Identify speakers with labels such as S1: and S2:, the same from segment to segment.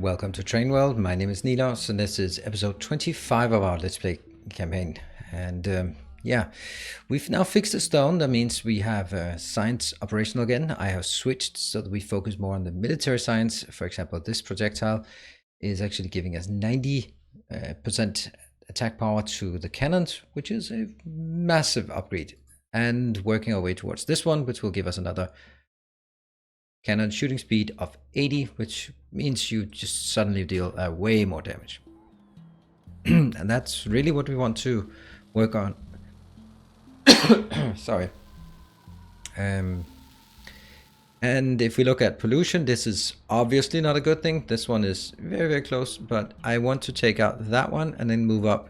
S1: Welcome to Train World. My name is Nilos, and this is episode 25 of our Let's Play campaign. And yeah, we've now fixed the stone. That means we have science operational again. I have switched so that we focus more on the military science. For example, this projectile is actually giving us 90% attack power to the cannons, which is a massive upgrade. And working our way towards this one, which will give us another cannon shooting speed of 80, which means you just suddenly deal way more damage. And that's really what we want to work on. Sorry. And if we look at pollution, this is obviously not a good thing. This one is very, very close, but I want to take out that one and then move up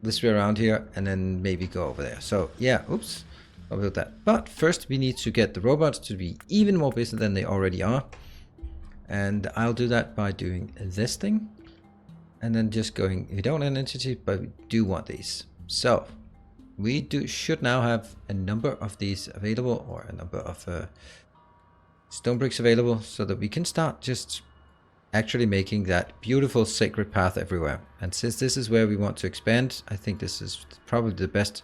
S1: this way around here and then maybe go over there. So yeah, oops. I'll build that. But first we need to get the robots to be even more busy than they already are. And I'll do that by doing this thing. And then just going, we don't want an entity, but we do want these. So we should now have a number of these available, or a number of stone bricks available, so that we can start just actually making that beautiful sacred path everywhere. And since this is where we want to expand, I think this is probably the best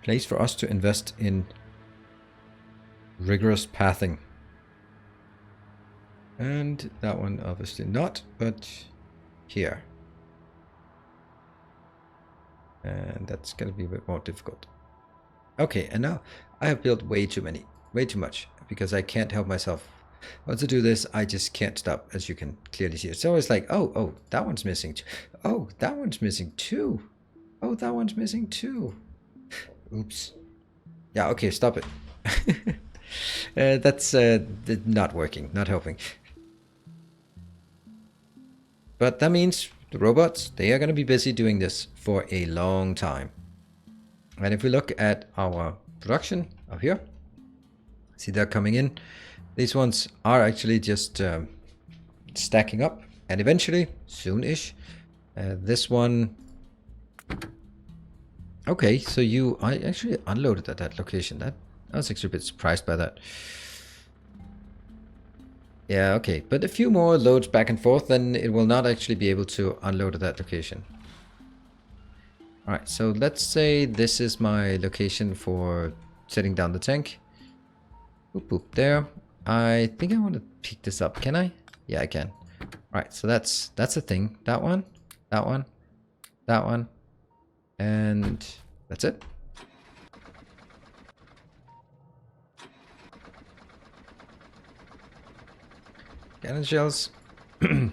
S1: place for us to invest in rigorous pathing. And that one obviously not, but here. And that's going to be a bit more difficult. Okay, and now I have built way too much, because I can't help myself. Once I do this, I just can't stop, as you can clearly see. It's always like, oh, that one's missing. Oh, that one's missing too. Oh, that one's missing too. Oops. Yeah, okay, stop it. That's not working, not helping. But that means the robots, they are going to be busy doing this for a long time. And if we look at our production up here, see they're coming in. These ones are actually just stacking up. And eventually, soon-ish, this one... Okay, so I actually unloaded at that location. I was actually a bit surprised by that. Yeah, okay, but a few more loads back and forth, then it will not actually be able to unload at that location. Alright, so let's say this is my location for setting down the tank. Boop, boop, there. I think I want to pick this up, can I? Yeah, I can. Alright, so that's a thing. That one, that one, that one. And that's it. Cannon shells. And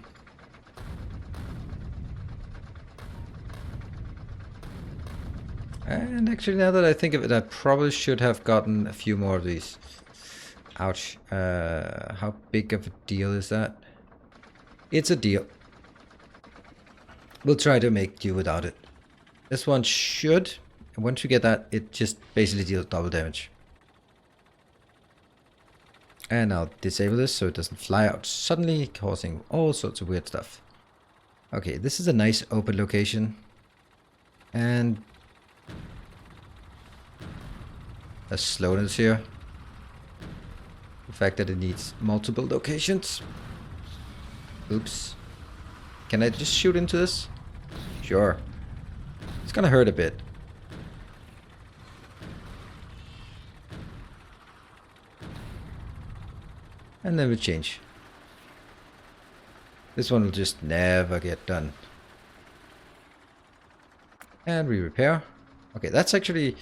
S1: actually, now that I think of it, I probably should have gotten a few more of these. Ouch. How big of a deal is that? It's a deal. We'll try to make do without it. This one should, and once you get that, it just basically deals double damage. And I'll disable this so it doesn't fly out suddenly, causing all sorts of weird stuff. Okay, this is a nice open location. And a slowness here. The fact that it needs multiple locations. Oops. Can I just shoot into this? Sure. It's gonna hurt a bit. And then we change. This one will just never get done. And we repair. Okay, that's okay.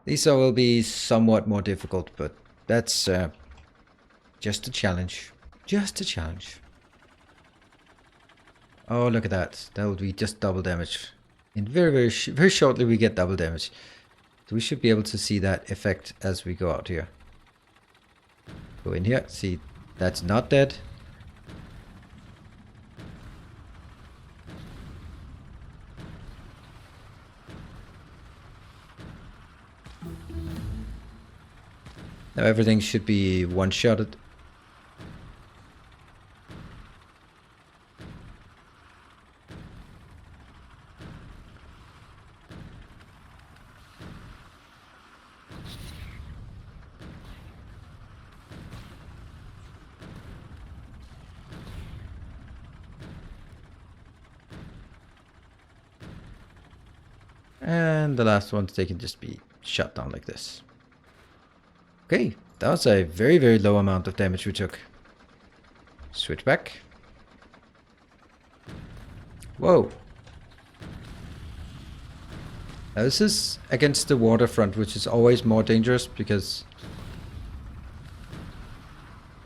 S1: These will be somewhat more difficult, but that's just a challenge. Just a challenge. Oh, look at that. That would be just double damage. In very shortly we get double damage. So we should be able to see that effect as we go out here. Go in here. See, that's not dead. Now everything should be one-shotted. And the last ones, they can just be shut down like this. Okay, that was a very, very low amount of damage we took. Switch back. Whoa. Now this is against the waterfront, which is always more dangerous because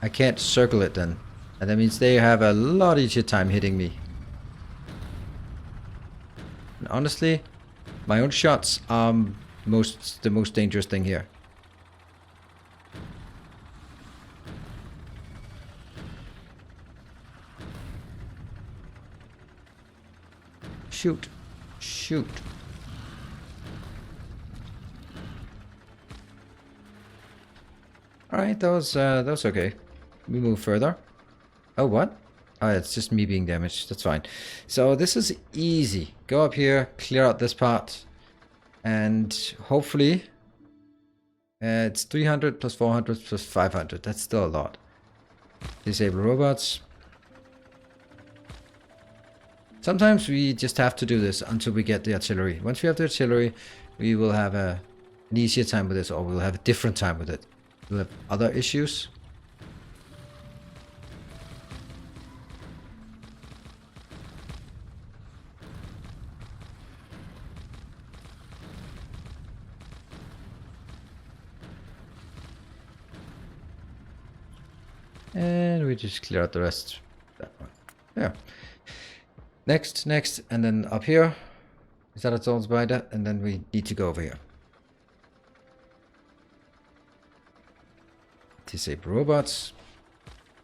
S1: I can't circle it then. And that means they have a lot easier time hitting me. And honestly, my own shots are the most dangerous thing here. Shoot. Shoot. Alright, that was okay. We move further. Oh, what? Oh, it's just me being damaged. That's fine. So this is easy. Go up here, clear out this part, and hopefully it's 300 plus 400 plus 500. That's still a lot. Disable robots. Sometimes we just have to do this until we get the artillery. Once we have the artillery, we will have an easier time with this, or we'll have a different time with it. We'll have other issues. And we just clear out the rest. That one. Yeah. Next, and then up here. Is that its own spider? And then we need to go over here. Disable robots.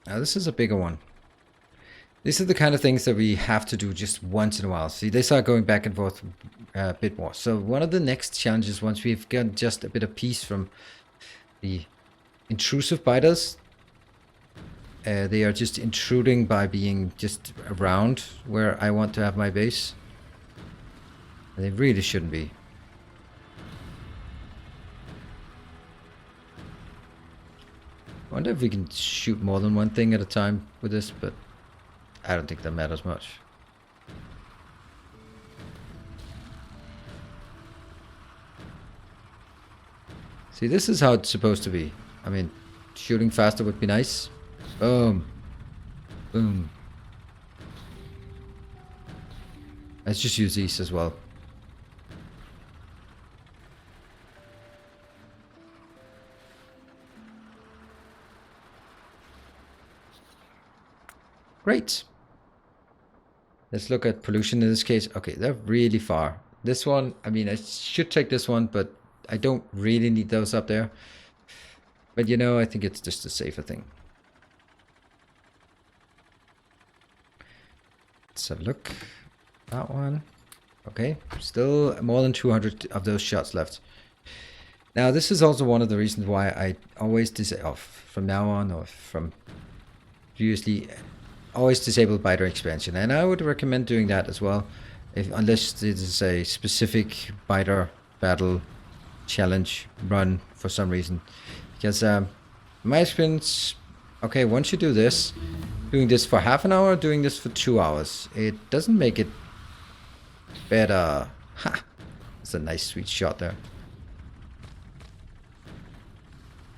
S1: Now this is a bigger one. These are the kind of things that we have to do just once in a while. See, they start going back and forth a bit more. So one of the next challenges, once we've got just a bit of peace from the intrusive biters, they are just intruding by being just around where I want to have my base. And they really shouldn't be. I wonder if we can shoot more than one thing at a time with this, but I don't think that matters much. See, this is how it's supposed to be. I mean, shooting faster would be nice. Boom. Boom. Let's just use these as well. Great. Let's look at pollution in this case. Okay, they're really far. This one, I mean, I should take this one, but I don't really need those up there. But you know, I think it's just a safer thing. Let's have a look. That one. Okay, still more than 200 of those shots left. Now, this is also one of the reasons why I always from now on, or from previously, always disable biter expansion. And I would recommend doing that as well, unless it is a specific biter battle challenge run for some reason. Because my experience, okay, once you do this, doing this for half an hour, doing this for 2 hours, it doesn't make it better. Ha! That's a nice sweet shot there.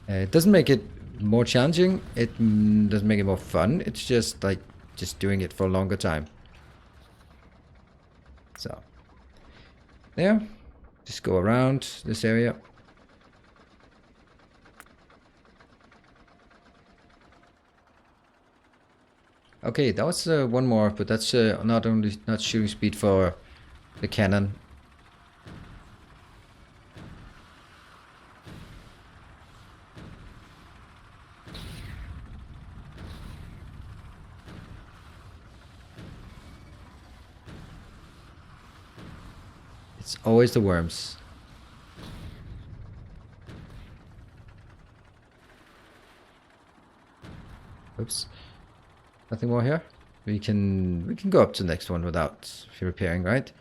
S1: It doesn't make it more challenging. It doesn't make it more fun. It's just like just doing it for a longer time. So there, just go around this area. Okay, that was one more, but that's not shooting speed for the cannon. It's always the worms. Oops. Nothing more here? We can go up to the next one without repairing, right?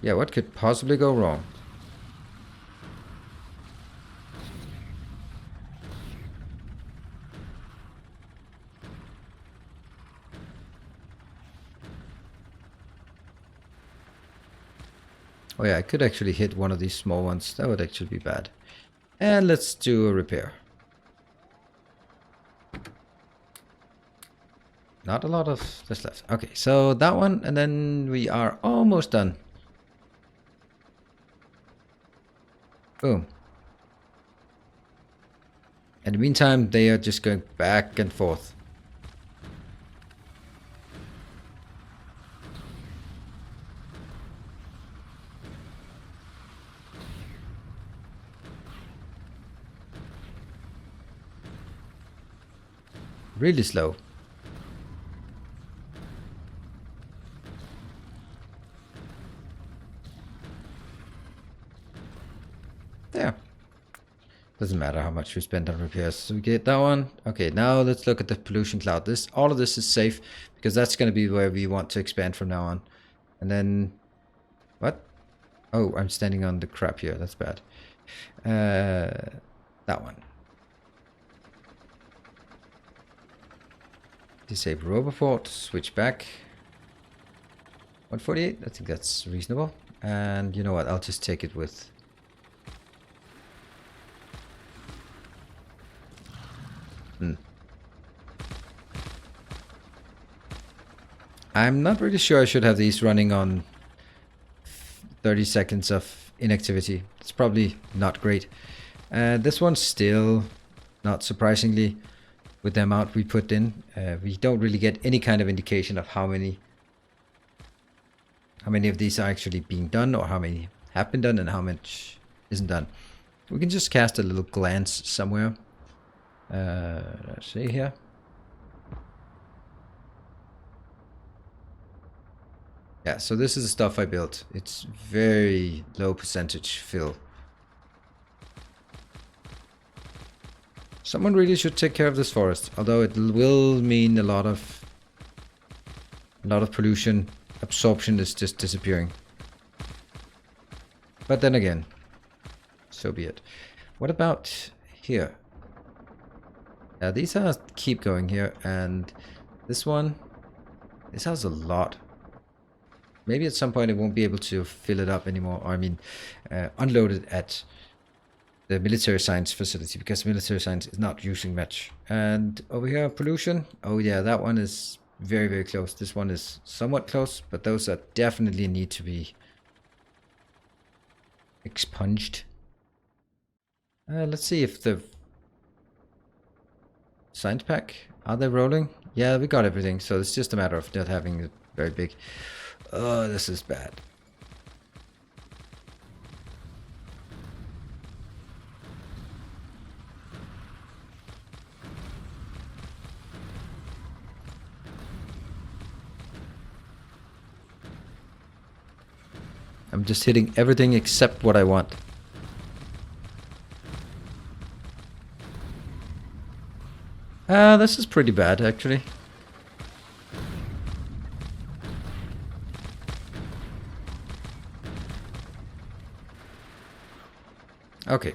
S1: Yeah, what could possibly go wrong? Oh yeah, I could actually hit one of these small ones. That would actually be bad. And let's do a repair. Not a lot of this left. Okay, so that one, and then we are almost done. Boom. In the meantime, they are just going back and forth. Really slow. There. Doesn't matter how much we spend on repairs. So we get that one. Okay, now let's look at the pollution cloud. All of this is safe because that's going to be where we want to expand from now on. And then, what? Oh, I'm standing on the crap here. That's bad. That one. Disable Roboport. Switch back. 148. I think that's reasonable. And you know what? I'll just take it with. I'm not really sure I should have these running on 30 seconds of inactivity. It's probably not great. This one's still, not surprisingly, with the amount we put in, we don't really get any kind of indication of how many of these are actually being done, or how many have been done and how much isn't done. We can just cast a little glance somewhere. Let's see here. Yeah, so this is the stuff I built. It's very low percentage fill. Someone really should take care of this forest, although it will mean a lot of pollution. Absorption is just disappearing. But then again, so be it. What about here? Yeah, these are keep going here, and this one, this has a lot. Maybe at some point it won't be able to fill it up anymore, or I mean, unload it at the military science facility, because military science is not using much. And over here, pollution. Oh yeah, that one is very, very close. This one is somewhat close, but those are definitely need to be expunged. Let's see if the science pack, are they rolling? Yeah, we got everything, so it's just a matter of not having it very big. Oh, this is bad. I'm just hitting everything except what I want. This is pretty bad, actually. Okay,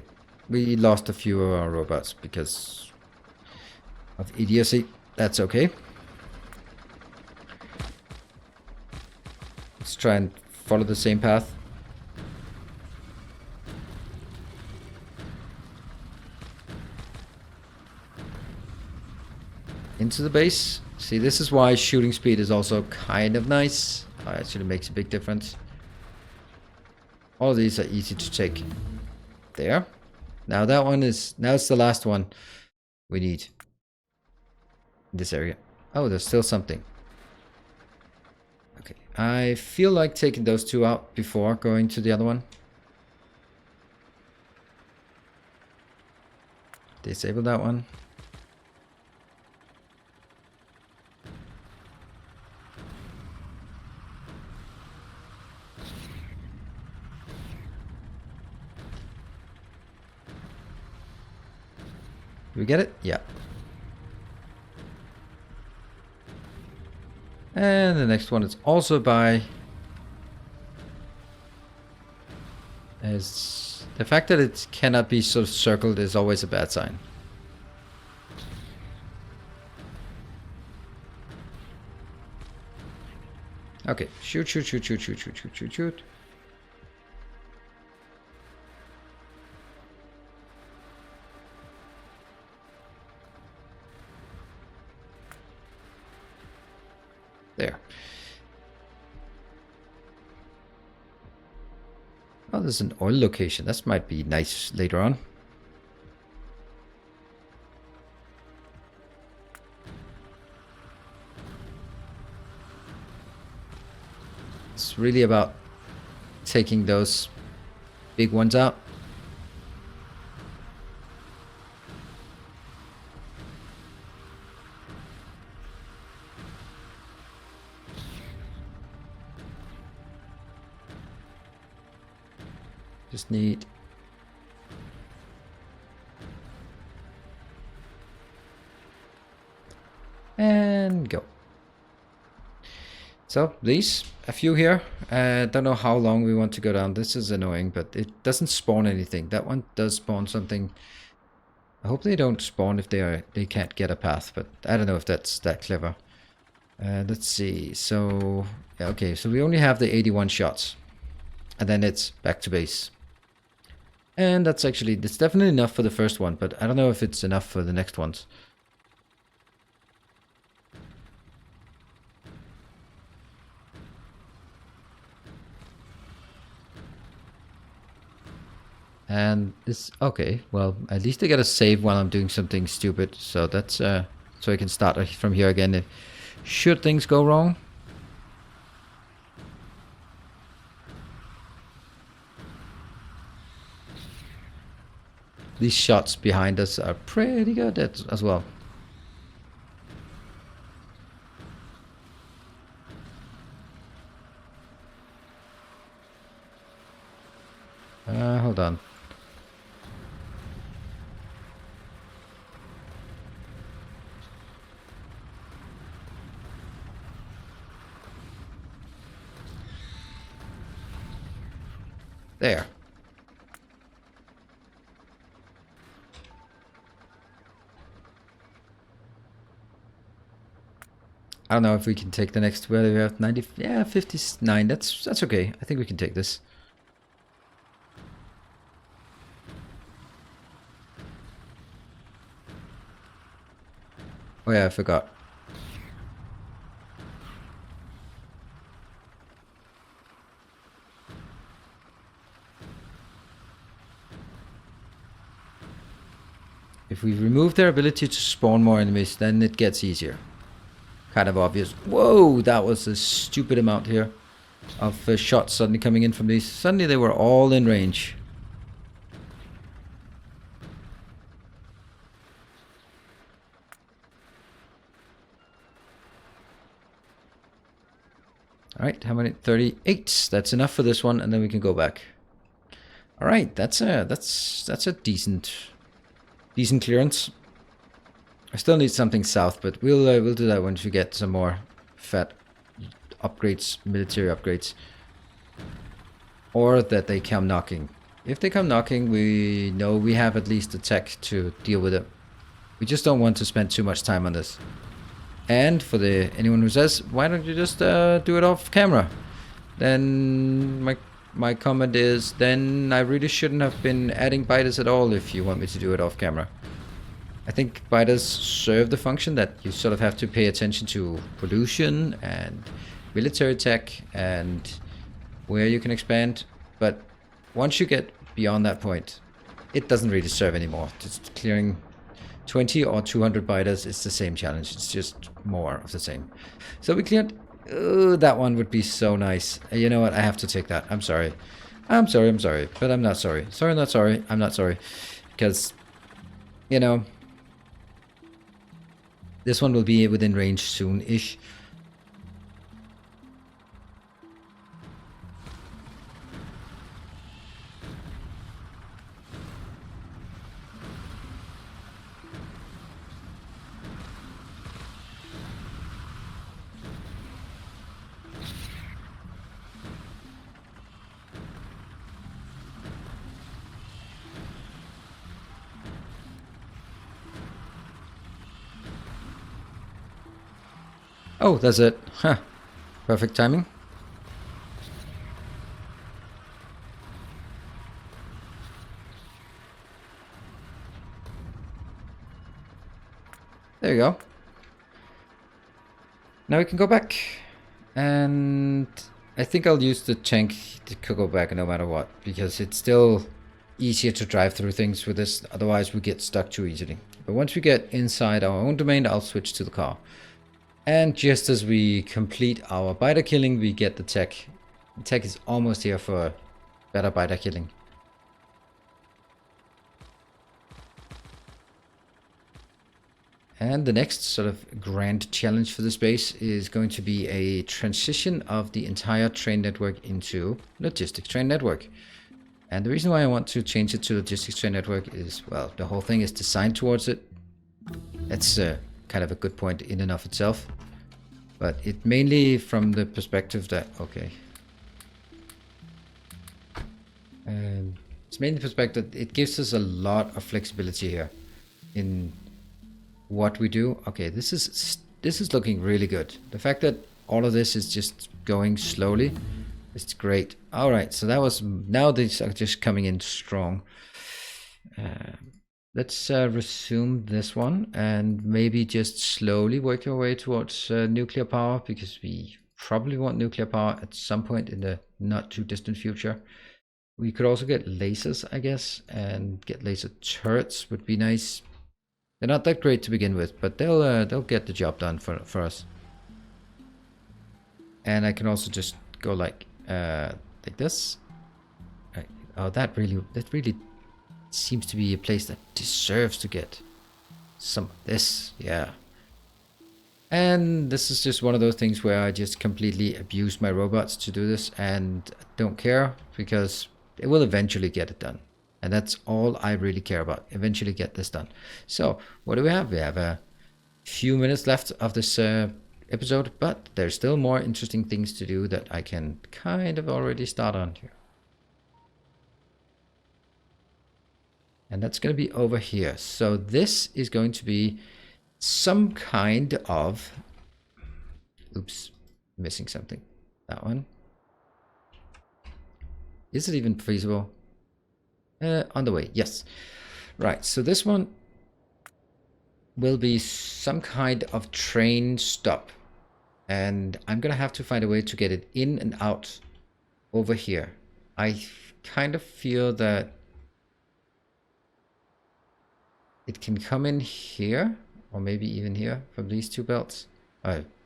S1: we lost a few of our robots because of idiocy. That's okay. Let's try and follow the same path. Into the base. See, this is why shooting speed is also kind of nice. It actually makes a big difference. All of these are easy to take. There. Now that one is, now it's the last one we need in this area. Oh, there's still something. Okay, I feel like taking those two out before going to the other one. Disable that one. Do we get it? Yeah. And the next one is also by... As the fact that it cannot be sort of circled is always a bad sign. Okay, shoot, shoot, shoot, shoot, shoot, shoot, shoot, shoot, shoot. Oh, there's an oil location. That might be nice later on. It's really about taking those big ones out. Just need... and go. So, these, a few here. Don't know how long we want to go down. This is annoying, but it doesn't spawn anything. That one does spawn something. I hope they don't spawn if they can't get a path, but I don't know if that's that clever. Let's see. So, yeah, okay, so we only have the 81 shots. And then it's back to base. And that's definitely enough for the first one, but I don't know if it's enough for the next ones. And this, okay, well, at least I gotta save while I'm doing something stupid. So that's, so I can start from here again if should things go wrong. These shots behind us are pretty good as well. Hold on. There. I don't know if we can take the next, whether we have 90, yeah, 59, that's okay. I think we can take this. Oh yeah, I forgot. If we remove their ability to spawn more enemies, then it gets easier. Kind of obvious. Whoa, that was a stupid amount here of shots suddenly coming in from these. Suddenly they were all in range. Alright, how many? 38. That's enough for this one, and then we can go back. Alright, that's a decent clearance. I still need something south, but we'll do that once we get some more fat upgrades, military upgrades. Or that they come knocking. If they come knocking, we know we have at least the tech to deal with it. We just don't want to spend too much time on this. And for anyone who says, why don't you just do it off camera? Then my comment is, then I really shouldn't have been adding biters at all if you want me to do it off camera. I think biters serve the function that you sort of have to pay attention to pollution and military tech and where you can expand. But once you get beyond that point, it doesn't really serve anymore. Just clearing 20 or 200 biters is the same challenge. It's just more of the same. So we cleared... that one would be so nice. You know what? I have to take that. I'm sorry. I'm sorry. But I'm not sorry. Sorry, not sorry. I'm not sorry. Because, you know... this one will be within range soon-ish. Oh, that's it. Huh. Perfect timing. There you go. Now we can go back. And I think I'll use the tank to go back no matter what, because it's still easier to drive through things with this. Otherwise, we get stuck too easily. But once we get inside our own domain, I'll switch to the car. And just as we complete our biter killing, we get the tech. The tech is almost here for better biter killing. And the next sort of grand challenge for this base is going to be a transition of the entire train network into logistics train network. And the reason why I want to change it to logistics train network is, well, the whole thing is designed towards it. That's kind of a good point in and of itself. But it mainly from the perspective that, okay. It's mainly the perspective that it gives us a lot of flexibility here in what we do. Okay, this is looking really good. The fact that all of this is just going slowly, it's great. All right, so that was, now these are just coming in strong. Let's resume this one and maybe just slowly work our way towards nuclear power, because we probably want nuclear power at some point in the not too distant future. We could also get lasers, I guess, and get laser turrets would be nice. They're not that great to begin with, but they'll get the job done for us. And I can also just go like this. Right. Oh, that really seems to be a place that deserves to get some of this. Yeah. And this is just one of those things where I just completely abuse my robots to do this and don't care, because they will eventually get it done. And that's all I really care about. Eventually get this done. So what do we have? We have a few minutes left of this episode, but there's still more interesting things to do that I can kind of already start on here. And that's going to be over here. So this is going to be some kind of... Oops, missing something. That one. Is it even feasible? On the way, yes. Right, so this one will be some kind of train stop. And I'm going to have to find a way to get it in and out over here. I kind of feel that it can come in here, or maybe even here from these two belts.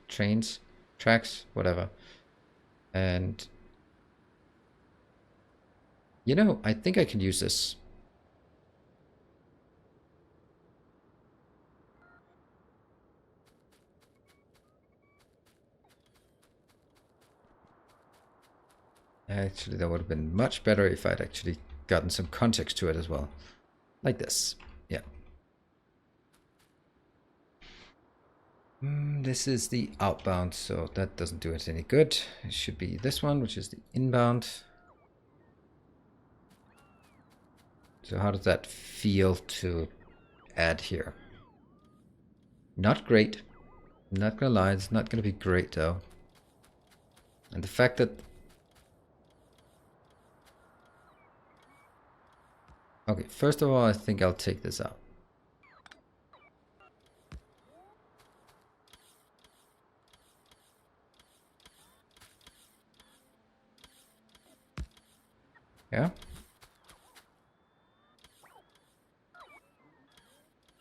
S1: Trains, tracks, whatever. And you know, I think I can use this. Actually, that would have been much better if I'd actually gotten some context to it as well. Like this. Yeah. This is the outbound, so that doesn't do us any good. It should be this one, which is the inbound. So how does that feel to add here? Not great. I'm not gonna lie, it's not gonna be great though. And the fact that... Okay, first of all, I think I'll take this out. Yeah?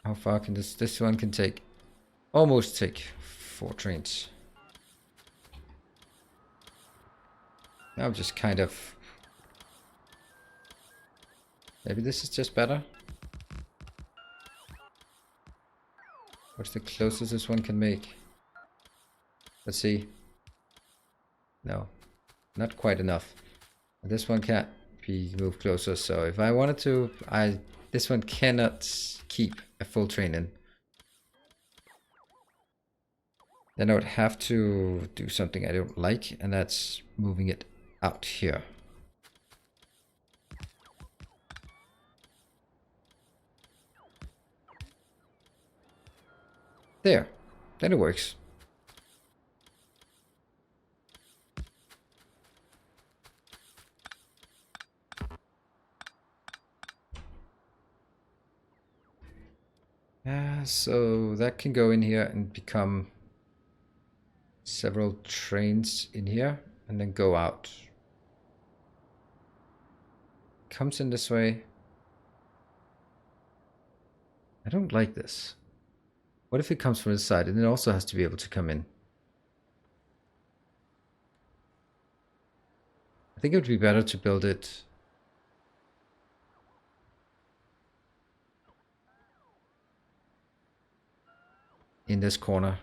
S1: How far can this one can take? Almost take 4 trains. I'm just kind of... Maybe this is just better. What's the closest this one can make? Let's see. No, not quite enough. This one can't be moved closer, so if I wanted to, this one cannot keep a full train in. Then I would have to do something I don't like, and that's moving it out here. There, then it works. So that can go in here and become several trains in here. and then go out. Comes in this way. I don't like this. What if it comes from this side and it also has to be able to come in? I think it would be better to build it in this corner,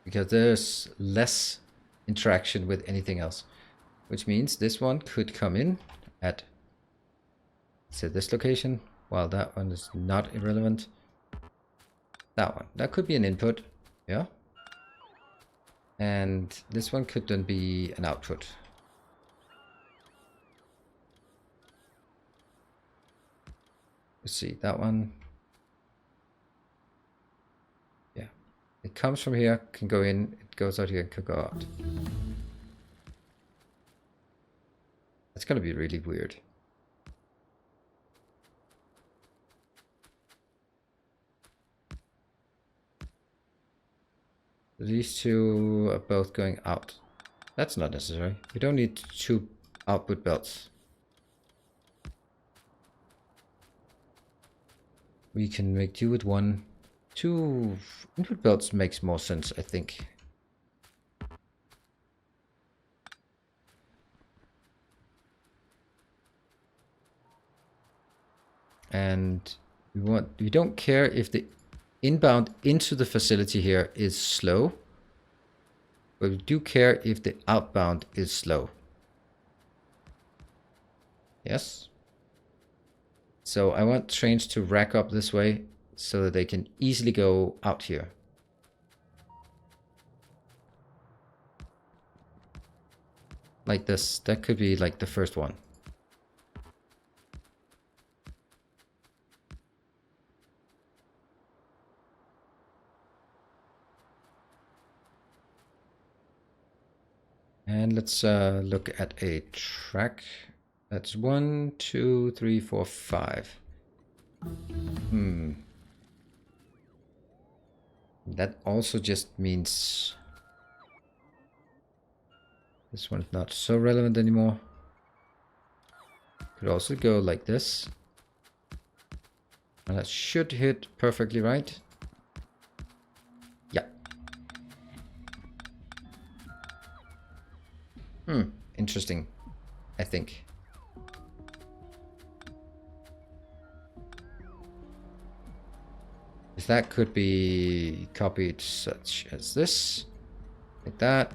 S1: because there's less interaction with anything else, which means this one could come in at, say, this location, while that one is not irrelevant. That could be an input, yeah, and this one could then be an output. Let's see, that one, yeah, it comes from here, can go in, it goes out here, and could go out. That's gonna be really weird. These two are both going out. That's not necessary. We don't need 2 output belts. We can make do with 1. 2 input belts makes more sense, I think. And we don't care if the inbound into the facility here is slow, but we do care if the outbound is slow. Yes. So I want trains to rack up this way so that they can easily go out here. Like this. That could be like the first one. And let's look at a track. That's 1, 2, 3, 4, 5. That also just means this one's not so relevant anymore. Could also go like this. And that should hit perfectly right. Yeah. Interesting, I think. That could be copied such as this, like that,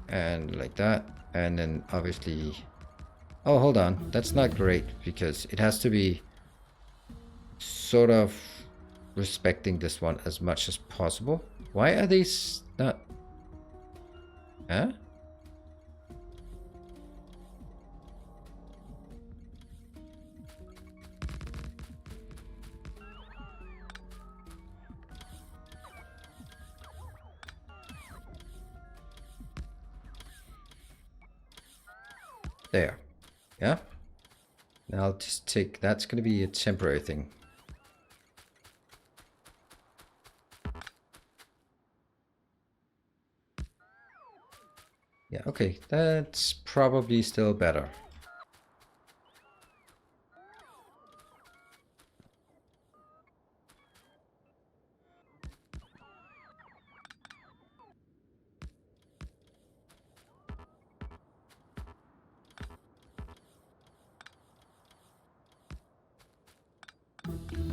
S1: and like that, and then obviously, oh, hold on, that's not great because it has to be sort of respecting this one as much as possible. Why are these not, huh? There. Yeah. Now I'll just take, that's going to be a temporary thing. Yeah, okay. That's probably still better.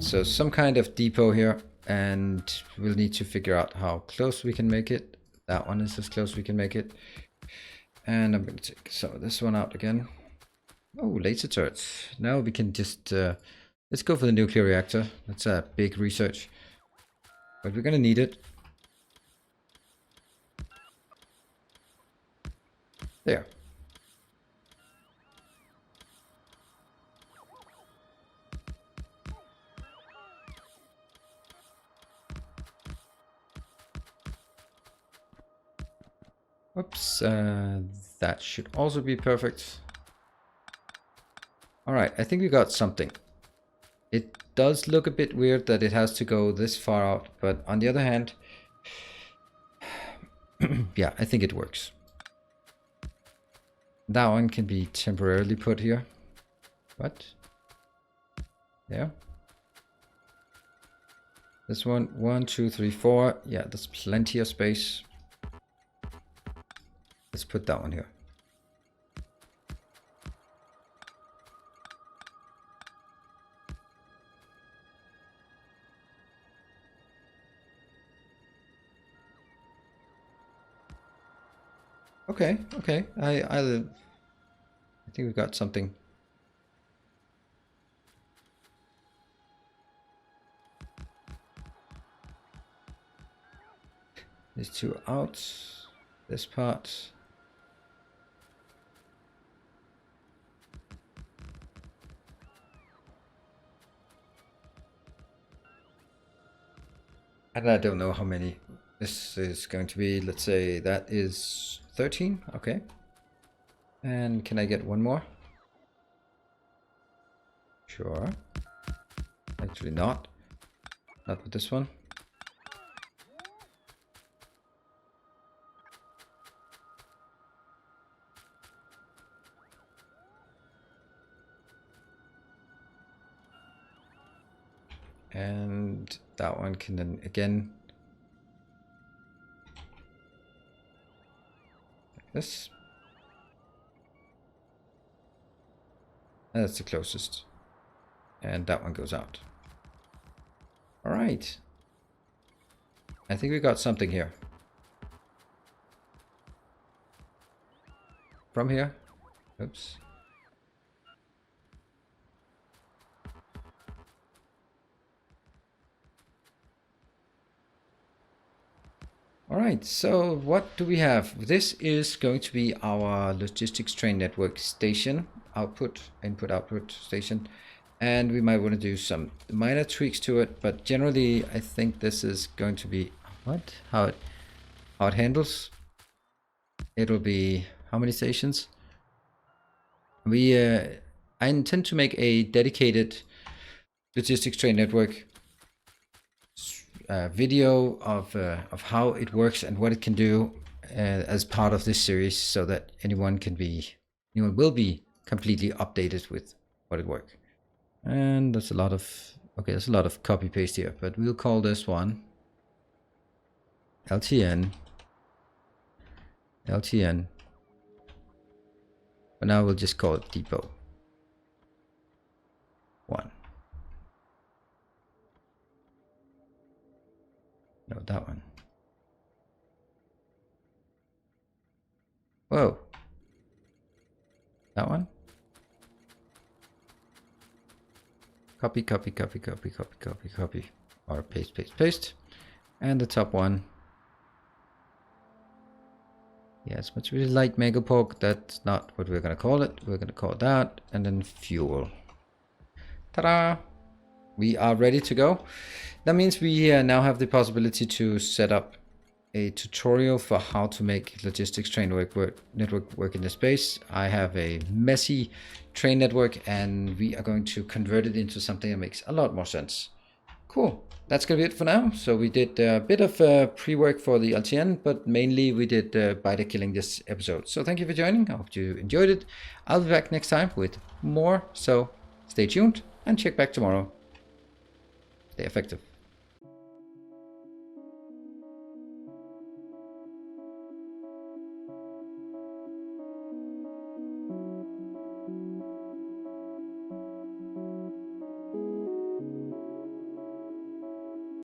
S1: So some kind of depot here, and we'll need to figure out how close we can make it. That one is as close as we can make it. And I'm going to take some of this one out again. Oh, laser turrets. Now we can just, let's go for the nuclear reactor. That's a big research, but we're going to need it. There. Whoops, that should also be perfect. All right, I think we got something. It does look a bit weird that it has to go this far out, but on the other hand, Yeah, I think it works. That one can be temporarily put here. What? There. This one, 1, 2, 3, 4. Yeah, there's plenty of space. Let's put that one here. Okay, okay. I think we got something. These two out. This part. And I don't know how many this is going to be. Let's say that is 13. Okay. And can I get one more? Sure. Actually not. Not with this one. And that one can then again like this. And that's the closest. And that one goes out. All right. I think we got something here. From here. Oops. All right, so what do we have? This is going to be our logistics train network station output, input output station. And we might want to do some minor tweaks to it, but generally I think this is going to be how it handles. It'll be how many stations? I intend to make a dedicated logistics train network video of how it works and what it can do as part of this series, so that anyone will be completely updated with what it works. And there's a lot of copy paste here, but we'll call this one LTN. But now we'll just call it Depot 1. No, that one. Whoa. That one. Copy. Or paste. And the top one. Yes, but really light Megaport. That's not what we're going to call it. We're going to call it that. And then fuel. Ta-da! We are ready to go. That means we now have the possibility to set up a tutorial for how to make logistics train network work in the space. I have a messy train network, and we are going to convert it into something that makes a lot more sense. Cool. That's going to be it for now. So we did a bit of pre-work for the LTN, but mainly we did biter killing this episode. So thank you for joining. I hope you enjoyed it. I'll be back next time with more. So stay tuned and check back tomorrow. Stay effective.